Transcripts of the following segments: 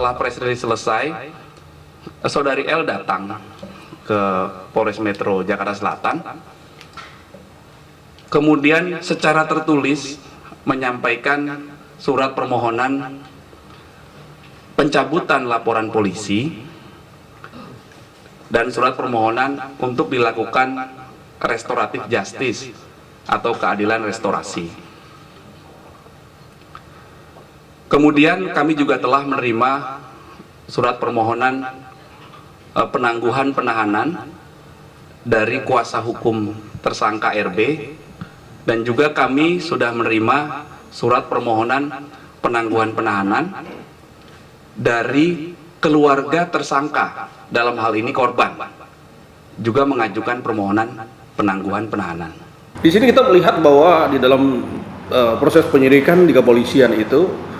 setelah press release selesai, saudari L datang ke Polres Metro Jakarta Selatan, kemudian secara tertulis menyampaikan surat permohonan pencabutan laporan polisi dan surat permohonan untuk dilakukan restoratif justice atau keadilan restorasi. Kemudian kami juga telah menerima surat permohonan penangguhan penahanan dari kuasa hukum tersangka RB, dan juga kami sudah menerima surat permohonan penangguhan penahanan dari keluarga tersangka, dalam hal ini korban, juga mengajukan permohonan penangguhan penahanan. Di sini kita melihat bahwa di dalam proses penyidikan di kepolisian itu,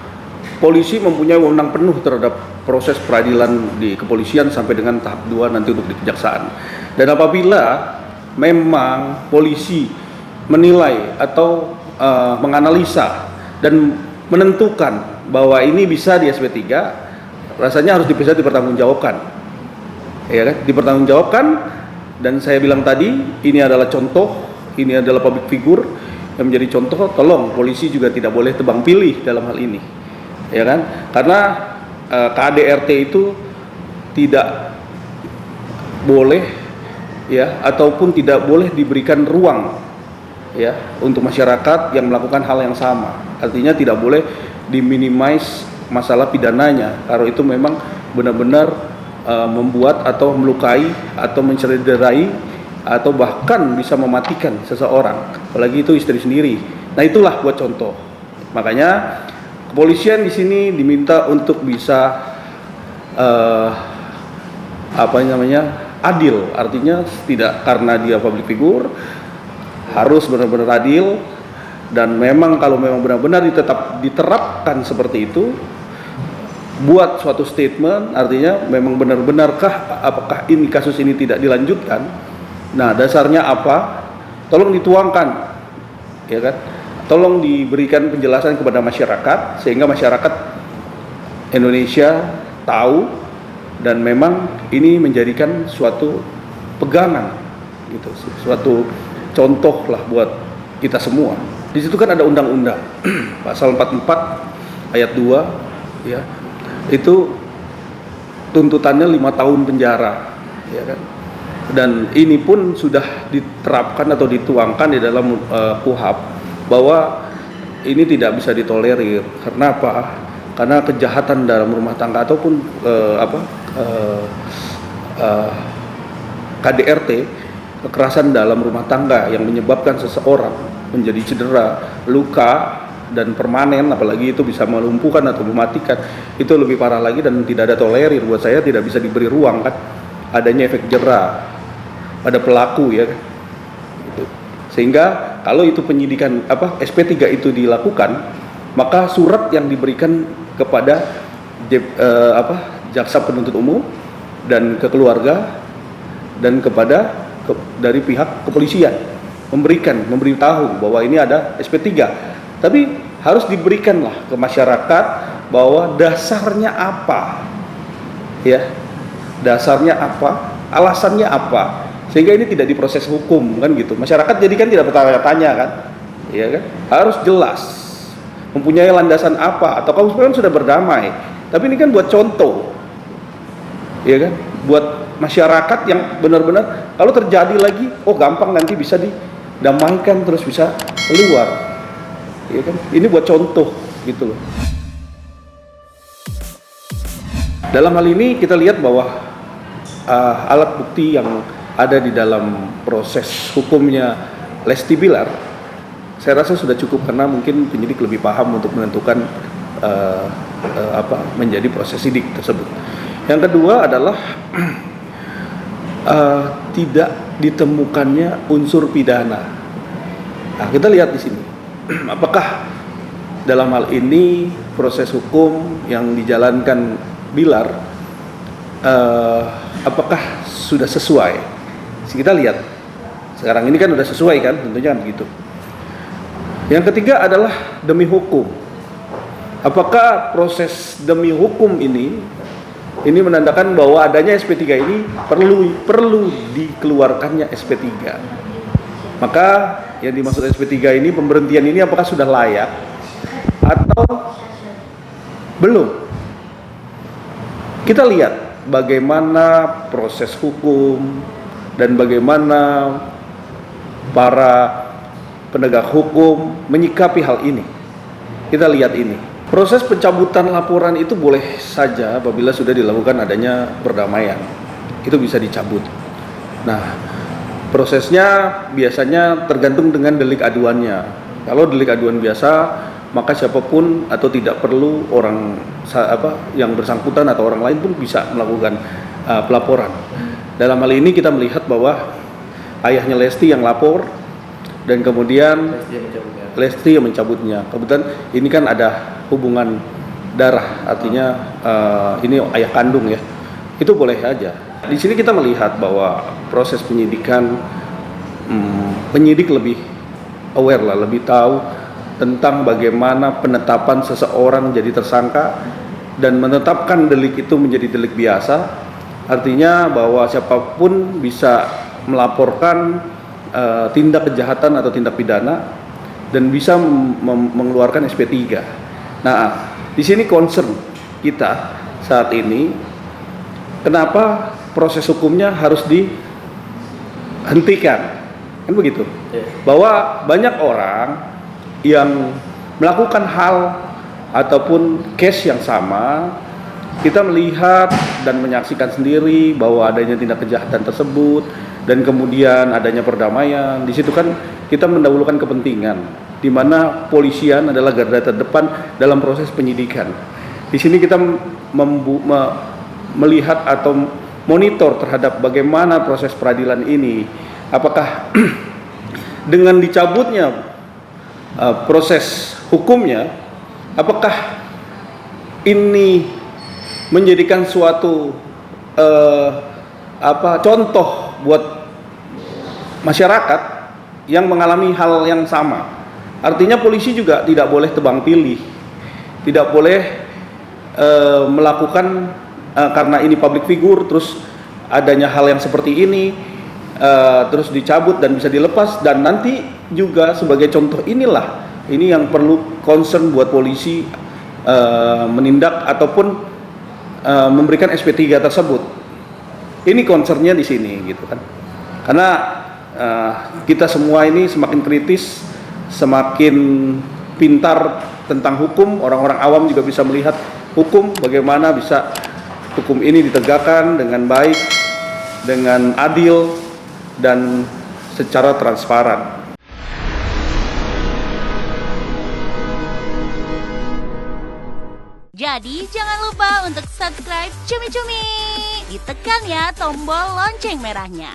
polisi mempunyai wewenang penuh terhadap proses peradilan di kepolisian sampai dengan tahap 2 nanti untuk di kejaksaan. Dan apabila memang polisi menilai atau menganalisa dan menentukan bahwa ini bisa di SP3, rasanya harus bisa dipertanggungjawabkan. Ya kan? Dipertanggungjawabkan, dan saya bilang tadi ini adalah contoh, ini adalah public figure yang menjadi contoh. Tolong polisi juga tidak boleh tebang pilih dalam hal ini. Ya kan? Karena KADRT itu tidak boleh ya, ataupun tidak boleh diberikan ruang ya untuk masyarakat yang melakukan hal yang sama. Artinya tidak boleh diminimize masalah pidananya, kalau itu memang benar-benar membuat atau melukai atau mencederai atau bahkan bisa mematikan seseorang, apalagi itu istri sendiri. Nah, itulah buat contoh. Makanya kepolisian di sini diminta untuk bisa adil, artinya tidak karena dia public figure harus benar-benar adil, dan memang kalau memang benar-benar diterapkan seperti itu, buat suatu statement, artinya memang benar-benarkah apakah ini kasus ini tidak dilanjutkan, nah dasarnya apa, tolong dituangkan, ya kan? Tolong diberikan penjelasan kepada masyarakat sehingga masyarakat Indonesia tahu, dan memang ini menjadikan suatu pegangan gitu, suatu contoh lah buat kita semua. Di situ kan ada undang-undang pasal 44 ayat 2 ya. Itu tuntutannya 5 tahun penjara, ya kan? Dan ini pun sudah diterapkan atau dituangkan di dalam KUHP bahwa ini tidak bisa ditolerir. Karena apa? Karena kejahatan dalam rumah tangga ataupun KDRT, kekerasan dalam rumah tangga yang menyebabkan seseorang menjadi cedera, luka, dan permanen, apalagi itu bisa melumpuhkan atau mematikan, itu lebih parah lagi dan tidak ada tolerir. Buat saya tidak bisa diberi ruang kan adanya efek jera pada pelaku, ya kan? Sehingga kalau itu penyidikan SP3 itu dilakukan, maka surat yang diberikan kepada jaksa penuntut umum dan ke keluarga dan kepada dari pihak kepolisian memberitahu bahwa ini ada SP3, tapi harus diberikanlah ke masyarakat bahwa dasarnya apa, ya, dasarnya apa, alasannya apa, sehingga ini tidak diproses hukum kan gitu. Masyarakat jadi kan tidak bertanya-tanya kan, ya kan, harus jelas mempunyai landasan apa, atau kamu sebenarnya sudah berdamai, tapi ini kan buat contoh, ya kan, buat masyarakat yang benar-benar kalau terjadi lagi, oh gampang nanti bisa didamaikan terus bisa keluar, ya kan, ini buat contoh gitu loh. Dalam hal ini kita lihat bahwa alat bukti yang ada di dalam proses hukumnya Lesti Bilar, saya rasa sudah cukup, karena mungkin penyidik lebih paham untuk menentukan menjadi proses sidik tersebut. Yang kedua adalah tidak ditemukannya unsur pidana. Nah, kita lihat di sini, apakah dalam hal ini proses hukum yang dijalankan Bilar apakah sudah sesuai? Kita lihat sekarang ini kan sudah sesuai kan, tentunya begitu. Yang ketiga adalah demi hukum. Apakah proses demi hukum ini menandakan bahwa adanya SP3 ini perlu dikeluarkannya SP3. Maka yang dimaksud SP3 ini, pemberhentian ini apakah sudah layak atau belum? Kita lihat bagaimana proses hukum dan bagaimana para penegak hukum menyikapi hal ini. Kita lihat ini. Proses pencabutan laporan itu boleh saja apabila sudah dilakukan adanya perdamaian. Itu bisa dicabut. Nah, prosesnya biasanya tergantung dengan delik aduannya. Kalau delik aduan biasa, maka siapapun atau tidak perlu orang yang bersangkutan atau orang lain pun bisa melakukan pelaporan. Dalam hal ini kita melihat bahwa ayahnya Lesti yang lapor dan kemudian Lesti yang mencabutnya. Kebetulan ini kan ada hubungan darah, artinya ini ayah kandung ya. Itu boleh aja. Di sini kita melihat bahwa proses penyidikan, penyidik lebih aware lah, lebih tahu tentang bagaimana penetapan seseorang jadi tersangka dan menetapkan delik itu menjadi delik biasa. Artinya bahwa siapapun bisa melaporkan tindak kejahatan atau tindak pidana dan bisa mengeluarkan SP3. Nah, di sini concern kita saat ini, kenapa proses hukumnya harus dihentikan, kan begitu? Bahwa banyak orang yang melakukan hal ataupun case yang sama, kita melihat dan menyaksikan sendiri bahwa adanya tindak kejahatan tersebut dan kemudian adanya perdamaian. Di situ kan kita mendahulukan kepentingan, di mana polisian adalah garda terdepan dalam proses penyidikan. Di sini kita melihat atau monitor terhadap bagaimana proses peradilan ini. Apakah dengan dicabutnya proses hukumnya, apakah ini menjadikan suatu contoh buat masyarakat yang mengalami hal yang sama. Artinya polisi juga tidak boleh tebang pilih, tidak boleh melakukan karena ini public figure terus adanya hal yang seperti ini terus dicabut dan bisa dilepas, dan nanti juga sebagai contoh inilah ini yang perlu concern buat polisi menindak ataupun memberikan SP3 tersebut. Ini concernnya di sini gitu kan. Karena kita semua ini semakin kritis, semakin pintar tentang hukum, orang-orang awam juga bisa melihat hukum, bagaimana bisa hukum ini ditegakkan dengan baik, dengan adil, dan secara transparan. Jadi jangan lupa untuk subscribe Cumi Cumi. Ditekan ya tombol lonceng merahnya.